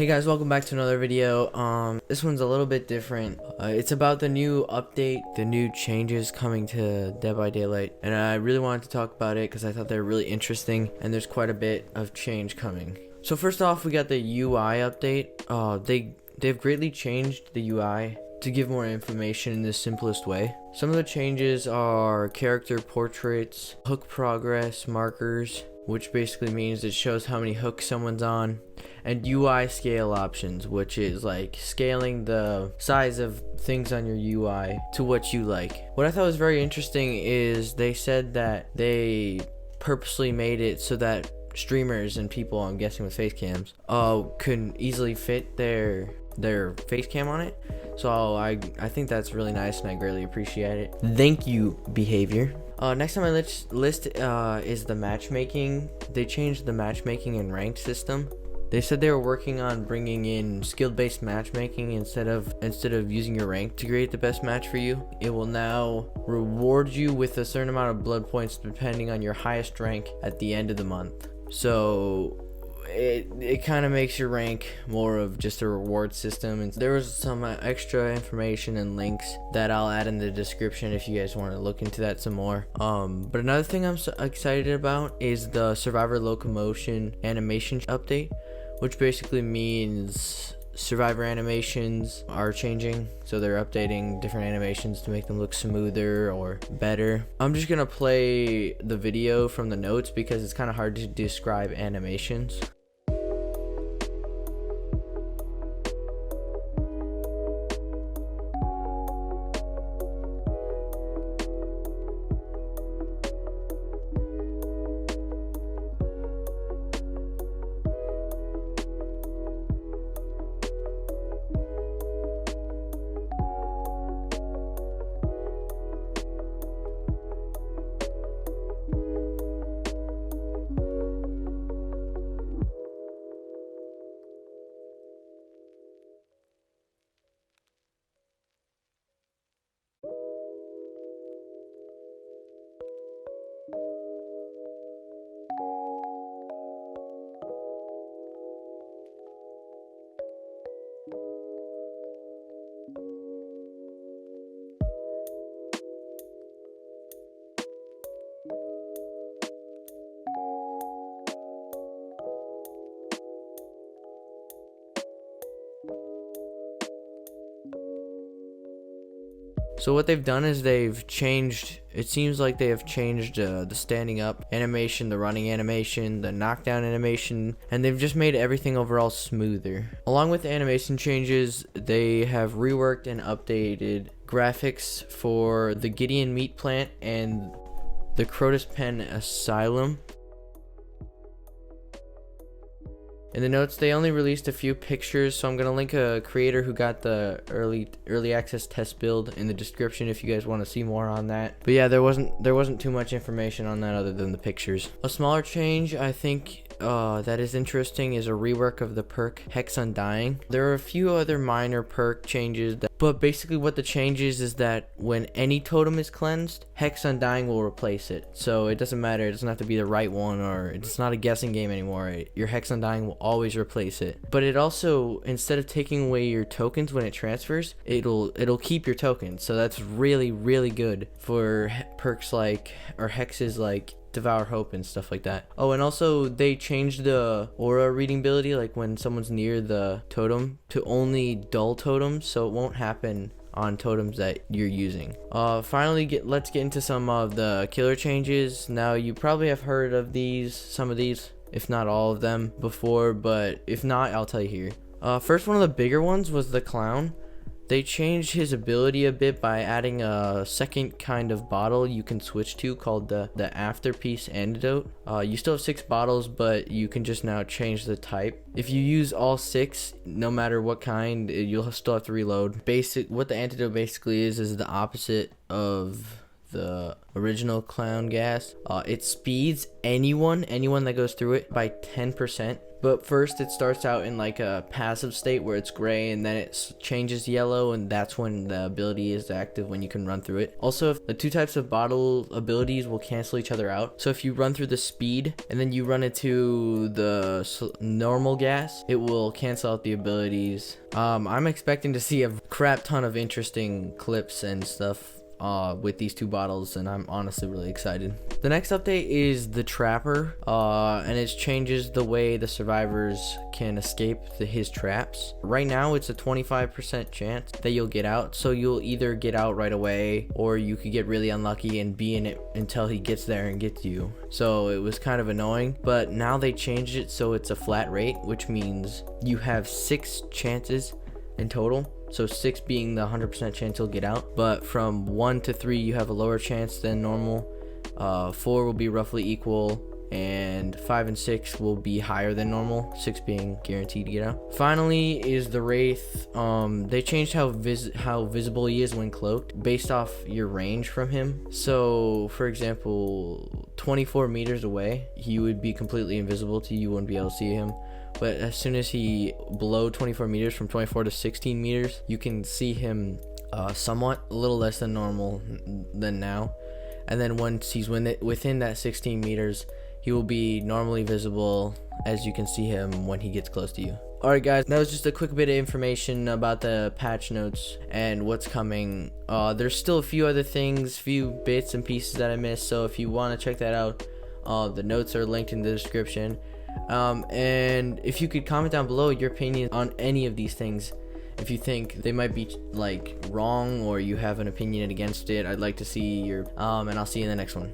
Hey guys, welcome back to another video. This one's a little bit different. It's about the new update, the new changes coming to Dead by Daylight, and I really wanted to talk about it because I thought they were really interesting, and there's quite a bit of change coming. So first off, we got the UI update. They've greatly changed the UI to give more information in the simplest way. Some of the changes are character portraits, hook progress markers, which basically means it shows how many hooks someone's on, and UI scale options, which is like scaling the size of things on your UI to what you like. What I thought was very interesting is they said that they purposely made it so that streamers and people, I'm guessing with face cams, can easily fit their face cam on it. So I think that's really nice and I greatly appreciate it. Thank you, behavior. Next on my list is the matchmaking. They changed the matchmaking and ranked system. They said they were working on bringing in skill-based matchmaking instead of using your rank to create the best match for you. It will now reward you with a certain amount of blood points depending on your highest rank at the end of the month. So it kind of makes your rank more of just a reward system. And there was some extra information and links that I'll add in the description if you guys want to look into that some more. But another thing I'm so excited about is the Survivor Locomotion animation update, which basically means Survivor animations are changing, so they're updating different animations to make them look smoother or better. I'm just gonna play the video from the notes because it's kind of hard to describe animations. So what they've done is they've changed, it seems like they have changed the standing up animation, the running animation, the knockdown animation, and they've just made everything overall smoother. Along with the animation changes, they have reworked and updated graphics for the Gideon Meat Plant and the Crotus Pen Asylum. In the notes, they only released a few pictures, so I'm gonna link a creator who got the early access test build in the description if you guys want to see more on that. But yeah, there wasn't too much information on that other than the pictures. A smaller change I think that is interesting is a rework of the perk Hex Undying. There are a few other minor perk changes, but basically what the change is that when any totem is cleansed, Hex Undying will replace it. So it doesn't matter, it doesn't have to be the right one, or it's not a guessing game anymore. Your Hex Undying will always replace it. But it also, instead of taking away your tokens when it transfers, it'll keep your tokens. So that's really, really good for perks like, or hexes like Devour Hope and stuff like that. Oh, and also they changed the aura reading ability, like when someone's near the totem, to only dull totems, so it won't happen on totems that you're using. Finally, let's get into some of the killer changes. Now, you probably have heard of some of these, if not all of them before, but if not, I'll tell you here. First, one of the bigger ones was the clown. They changed his ability a bit by adding a second kind of bottle you can switch to called the Afterpiece Antidote. You still have 6 bottles, but you can just now change the type. If you use all 6, no matter what kind, you'll still have to reload. What the antidote basically is the opposite of the original clown gas. It speeds anyone that goes through it by 10%. But first it starts out in like a passive state where it's gray, and then it changes yellow, and that's when the ability is active, when you can run through it. Also, if the two types of bottle abilities will cancel each other out. So if you run through the speed and then you run into the normal gas, it will cancel out the abilities. I'm expecting to see a crap ton of interesting clips and stuff with these two bottles, and I'm honestly really excited. The next update is the Trapper, and it changes the way the survivors can escape his traps. Right now it's a 25% chance that you'll get out, so you'll either get out right away or you could get really unlucky and be in it until he gets there and gets you. So it was kind of annoying, but now they changed it so it's a flat rate, which means you have 6 chances in total. So 6 being the 100% chance you'll get out, but from 1 to 3 you have a lower chance than normal. 4 will be roughly equal, and 5 and 6 will be higher than normal, 6 being guaranteed to get out. Finally is the Wraith. They changed how visible he is when cloaked based off your range from him. So for example, 24 meters away he would be completely invisible to you, you wouldn't be able to see him. But as soon as he below 24 meters, from 24 to 16 meters, you can see him somewhat, a little less than normal than now. And then once he's within that 16 meters, he will be normally visible, as you can see him when he gets close to you. Alright guys, that was just a quick bit of information about the patch notes and what's coming. There's still a few other things, few bits and pieces that I missed, so if you want to check that out, the notes are linked in the description. And if you could comment down below your opinion on any of these things, if you think they might be like wrong or you have an opinion against it, I'd like to see your and I'll see you in the next one.